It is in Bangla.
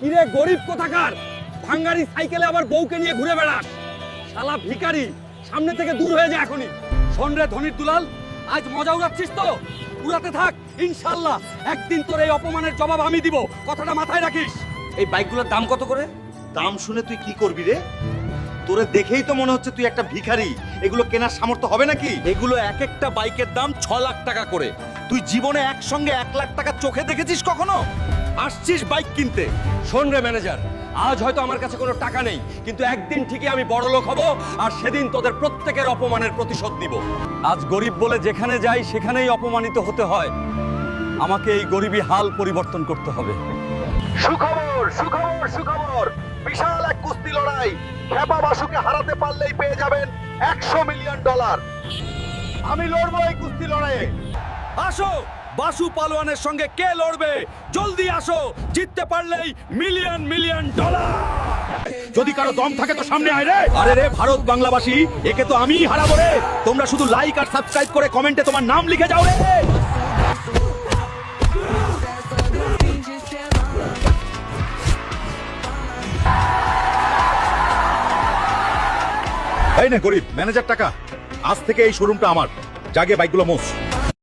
কিরে গরিব কোথাকার, ভাঙ্গারি সাইকেলে আবার বউকে নিয়ে ঘুরে বেড়াস। শালা ভিখারি, সামনে থেকে দূর হয়ে যা এখনই। শোন রে ধনির দুলাল, আজ মজা উড়াচ্ছিস তো, উড়াতে থাক। ইনশাআল্লাহ একদিন তোর এই অপমানের জবাব আমি দিব, কথাটা মাথায় রাখিস। এই বাইকগুলোর দাম কত করে? দাম শুনে তুই কি করবি রে? তোরে দেখেই তো মনে হচ্ছে তুই একটা ভিখারি। এগুলো কেনার সামর্থ্য হবে নাকি? এগুলো এক একটা বাইকের দাম 6 লাখ টাকা করে। তুই জীবনে একসঙ্গে 1 লাখ টাকা চোখে দেখেছিস কখনো? আসছিস বাইক কিনতে। শোন রে ম্যানেজার, আজ হয়তো আমার কাছে কোনো টাকা নেই, কিন্তু একদিন ঠিকই আমি বড়লোক হব, আর সেদিন তোদের প্রত্যেকের অপমানের প্রতিশোধ নিব। আজ গরিব বলে যেখানে যাই সেখানেই অপমানিত হতে হয়। আমাকে এই গরিবী হাল পরিবর্তন করতে হবে। সুখবর, সুখবর, সুখবর! বিশাল এক কুস্তি লড়াই। খেপা বাসুকে হারাতে পারলেই পেয়ে যাবেন $100 মিলিয়ন। আমি লড়বো এই কুস্তি লড়াইয়ে। আসো, বাসু পালোয়ানের সঙ্গে কে লড়বে? জলদি আসো, জিততে পারলেই মিলিয়ন মিলিয়ন ডলার। যদি কারো দম থাকে তো সামনে আয় রে। আরে রে ভারত বাংলাবাসী, একে তো আমিই হারাবো রে। তোমরা শুধু লাইক আর সাবস্ক্রাইব করে কমেন্টে তোমার নাম লিখে যাও রে। এই নে গরিব, ম্যানেজার টাকা। আজ থেকে এই শোরুমটা আমার। জাগে বাইকগুলো মোস।